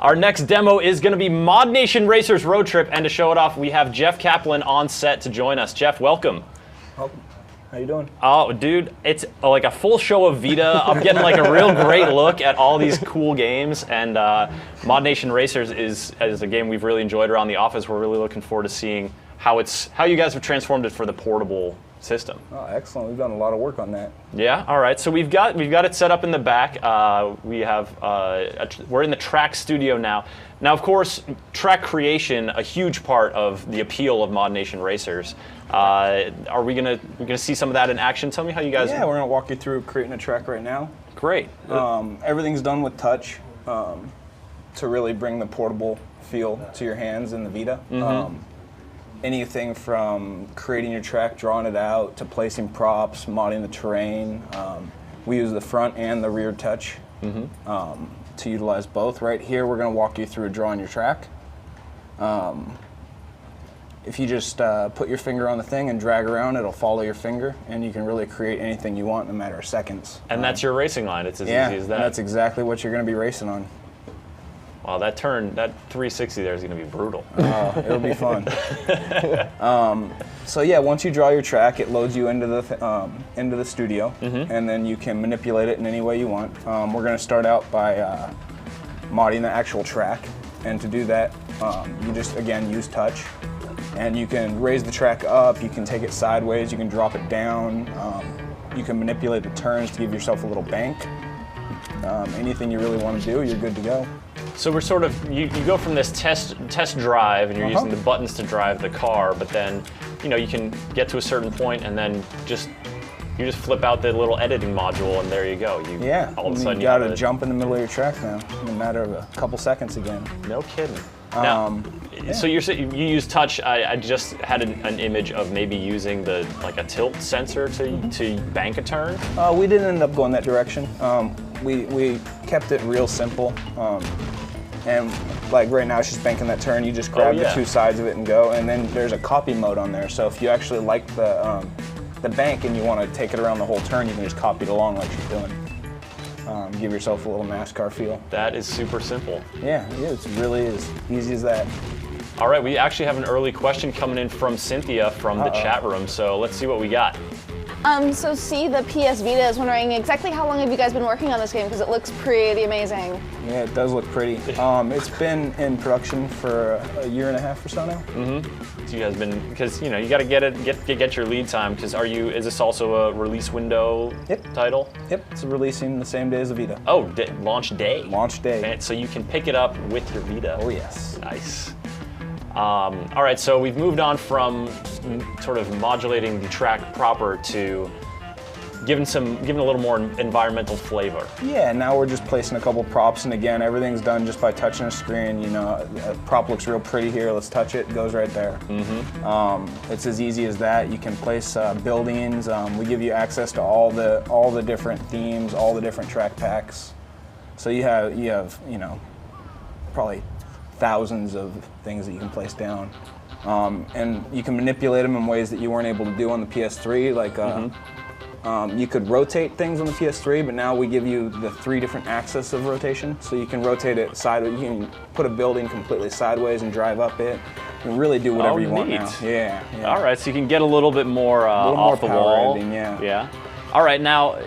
Our next demo is going to be ModNation Racers Road Trip, and to show it off, we have Jeff Kaplan on set to join us. Jeff, welcome. Welcome. How you doing? Oh, dude, it's like a full show of Vita. I'm getting like a real great look at all these cool games, and ModNation Racers is a game we've really enjoyed around the office. We're really looking forward to seeing how you guys have transformed it for the portable system. Oh, excellent. We've done a lot of work on that. Yeah. All right. So we've got it set up in the back. We're in the track studio now. Now, of course, track creation, a huge part of the appeal of ModNation Racers. Are we gonna see some of that in action? Tell me how you guys. Yeah, we're gonna walk you through creating a track right now. Great. Everything's done with touch to really bring the portable feel to your hands in the Vita. Mm-hmm. Anything from creating your track, drawing it out, to placing props, modding the terrain. We use the front and the rear touch to utilize both. Right here, we're going to walk you through drawing your track. If you just put your finger on the thing and drag around, it'll follow your finger, and you can really create anything you want in a matter of seconds. And that's your racing line. It's as easy as that. And that's exactly what you're going to be racing on. Wow, that 360 there is going to be brutal. It'll be fun. So yeah, once you draw your track, it loads you into the studio, and then you can manipulate it in any way you want. We're going to start out by modding the actual track, and to do that, you just again use touch, and you can raise the track up, you can take it sideways, you can drop it down, you can manipulate the turns to give yourself a little bank. Anything you really want to do, you're good to go. So we're sort of, you go from this test drive, and you're using the buttons to drive the car, but then, you can get to a certain point, and then you just flip out the little editing module, and there you go. All of a sudden you got to jump in the middle of your track now in a matter of a couple seconds again. No kidding. Now, so you use touch. I just had an image of maybe using a tilt sensor to bank a turn. We didn't end up going that direction. We kept it real simple. And like right now, it's just banking that turn. You just grab the two sides of it and go. And then there's a copy mode on there. So if you actually like the bank and you want to take it around the whole turn, you can just copy it along like you're doing. Give yourself a little NASCAR feel. That is super simple. Yeah, it's really as easy as that. All right, we actually have an early question coming in from Cynthia from the chat room. So let's see what we got. So C, the PS Vita, is wondering exactly how long have you guys been working on this game, because it looks pretty amazing. Yeah, it does look pretty. It's been in production for a year and a half or so now. Mm-hmm. So you guys been, because you got to get your lead time. Because is this also a release window title? Yep, it's releasing the same day as the Vita. Oh, launch day. Launch day. So you can pick it up with your Vita. Oh yes. Nice. All right, so we've moved on from sort of modulating the track proper to giving a little more environmental flavor. Yeah, now we're just placing a couple props, and again, everything's done just by touching a screen. A prop looks real pretty here. Let's touch it. It goes right there. It's as easy as that. You can place buildings. We give you access to all the different themes, all the different track packs. So you have probably thousands of things that you can place down, and you can manipulate them in ways that you weren't able to do on the PS3. Like you could rotate things on the PS3, but now we give you the 3 different axes of rotation, so you can rotate it sideways. You can put a building completely sideways and drive up it. You can really do whatever you want now. Yeah. All right, so you can get a little bit more off the wall. Editing, yeah. All right, now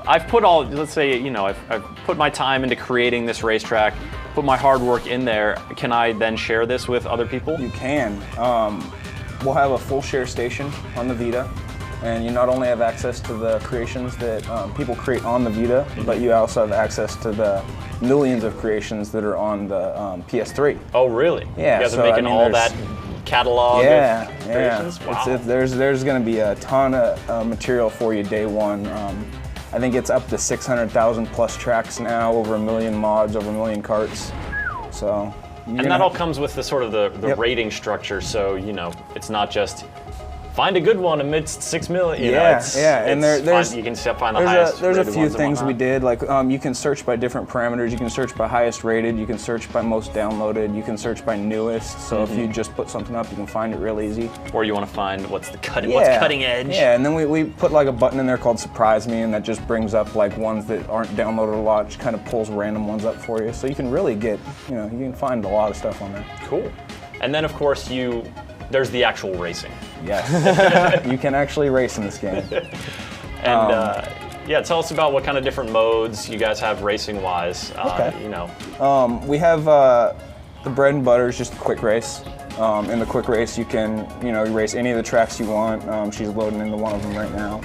I've put I've put my time into creating this racetrack, put my hard work in there. Can I then share this with other people? You can. We'll have a full share station on the Vita, and you not only have access to the creations that people create on the Vita, but you also have access to the millions of creations that are on the PS3. Oh, really? Yeah. You guys are making all that catalog of creations? Wow. There's going to be a ton of material for you day one. I think it's up to 600,000 plus tracks now, over 1 million mods, over 1 million carts. So. And that all comes with the sort of the rating structure. So it's not just find a good one amidst 6 million. You know, and there's you can find the highest. There's a rated few ones and things we whatnot. did. Like you can search by different parameters. You can search by highest rated. You can search by most downloaded. You can search by newest. So if you just put something up, you can find it real easy. Or you want to find what's cutting edge. Yeah, and then we put like a button in there called Surprise Me, and that just brings up like ones that aren't downloaded a lot. Just kind of pulls random ones up for you. So you can really get, you can find a lot of stuff on there. Cool. And then of course there's the actual racing. Yes, you can actually race in this game. And yeah, tell us about what kind of different modes you guys have racing-wise. Okay. We have the bread and butter is just a quick race. In the quick race, you can race any of the tracks you want. She's loading into one of them right now.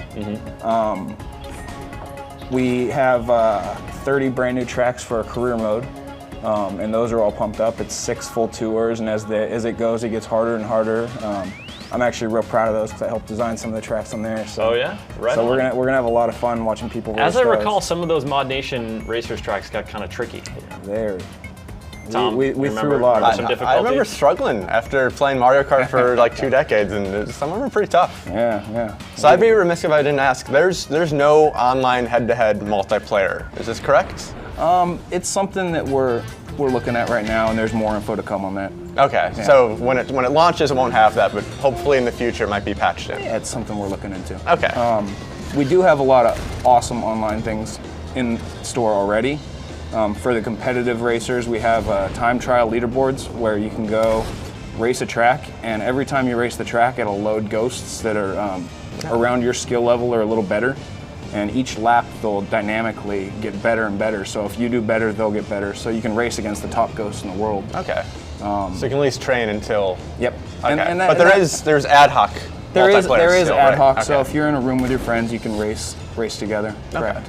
We have 30 brand new tracks for a career mode. And those are all pumped up. It's 6 full tours, and as it goes, it gets harder and harder. I'm actually real proud of those because I helped design some of the tracks on there. So, oh yeah, right. So on. we're gonna have a lot of fun watching people race. As I those. recall, some of those ModNation Racers tracks got kind of tricky. There. Tom, we threw a lot of some them. difficulty? I remember struggling after playing Mario Kart for like 2 decades, and some of them were pretty tough. Yeah. So I'd be remiss if I didn't ask. There's no online head-to-head multiplayer. Is this correct? It's something that we're looking at right now, and there's more info to come on that. Okay, Yeah. so when it launches, it won't have that, but hopefully in the future it might be patched in. Yeah, it's something we're looking into. Okay. We do have a lot of awesome online things in store already. For the competitive racers, we have time trial leaderboards where you can go race a track, and every time you race the track, it'll load ghosts that are around your skill level or a little better. And each lap, they'll dynamically get better and better. So if you do better, they'll get better. So you can race against the top ghosts in the world. Okay. So you can at least train until. Yep. Okay. But there's ad hoc. There is still, ad right? hoc. Okay. So if you're in a room with your friends, you can race together. Correct.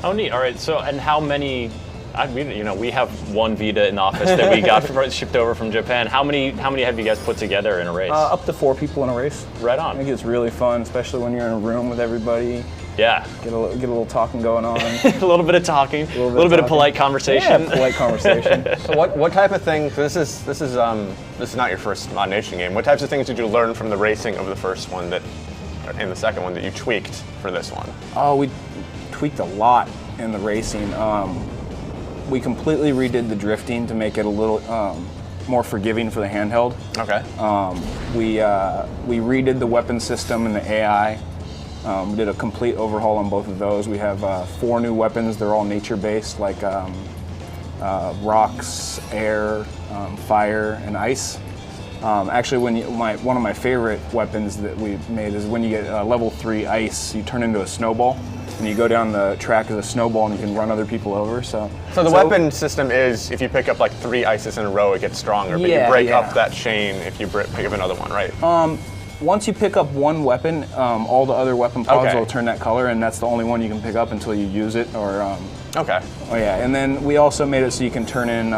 Oh, neat. All right. So, and how many? We have one Vita in the office that we got shipped over from Japan. How many have you guys put together in a race? Up to 4 people in a race. Right I on. think it's really fun, especially when you're in a room with everybody. Yeah. Get a little talking going on. A little bit of talking. A little bit of polite conversation. Yeah, polite conversation. So what type of thing? This is not your first ModNation game. What types of things did you learn from the racing of the first one and the second one that you tweaked for this one? Oh, we tweaked a lot in the racing. We completely redid the drifting to make it a little more forgiving for the handheld. Okay. We redid the weapon system and the AI. We did a complete overhaul on both of those. We have 4 new weapons. They're all nature-based, like rocks, air, fire, and ice. Actually, one of my favorite weapons that we made is when you get level 3 ice, you turn into a snowball, and you go down the track as a snowball, and you can run other people over. So the weapon system is if you pick up like 3 ices in a row, it gets stronger. But you break up that chain if you pick up another one, right? Once you pick up one weapon, all the other weapon pods Okay. will turn that color, and that's the only one you can pick up until you use it. Okay. Oh yeah, and then we also made it so you can turn in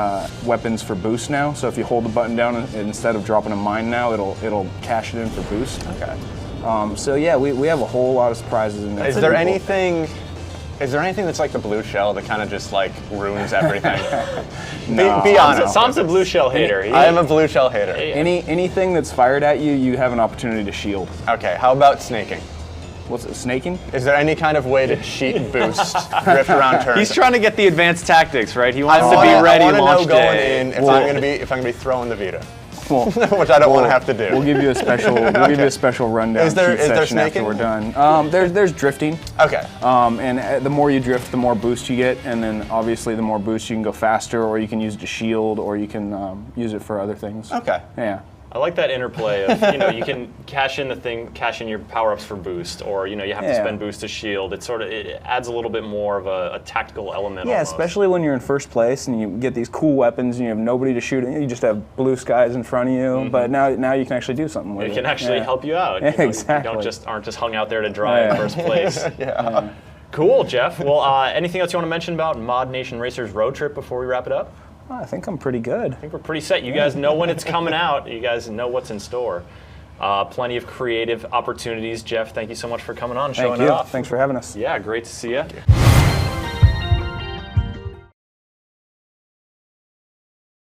weapons for boost now. So if you hold the button down, instead of dropping a mine now, it'll cash it in for boost. Okay. So yeah, we have a whole lot of surprises in there. Is there anything that's like the blue shell that kind of just like ruins everything? No, be honest. Tom's a blue shell hater. I am a blue shell hater. Anything that's fired at you, you have an opportunity to shield. Okay, how about snaking? What's it, snaking? Is there any kind of way to cheat boost, drift around turns? He's trying to get the advanced tactics, right? He wants I to be ready I want to launch know going day. in if I'm gonna be throwing the Vita, Well, which I don't want to have to do. We'll give you a special rundown Is there cheat session after snaking? we're done. There's drifting. Okay. And the more you drift, the more boost you get, and then obviously the more boost you can go faster, or you can use it to shield, or you can use it for other things. Okay. Yeah. I like that interplay of, you can cash in your power-ups for boost, or, you have to spend boost to shield. It adds a little bit more of a tactical element. Yeah, almost. especially when you're in first place and you get these cool weapons and you have nobody to shoot at. You just have blue skies in front of you, Mm-hmm. but now you can actually do something with it. It can actually help you out. Yeah, exactly. You aren't just hung out there to dry in first place. Yeah. Cool, Jeff. Well, anything else you want to mention about ModNation Racers road trip before we wrap it up? I think I'm pretty good. I think we're pretty set. You guys know when it's coming out. You guys know what's in store. Plenty of creative opportunities. Jeff, thank you so much for coming on and showing Thank you. it off. Thanks for having us. Yeah, great to see you.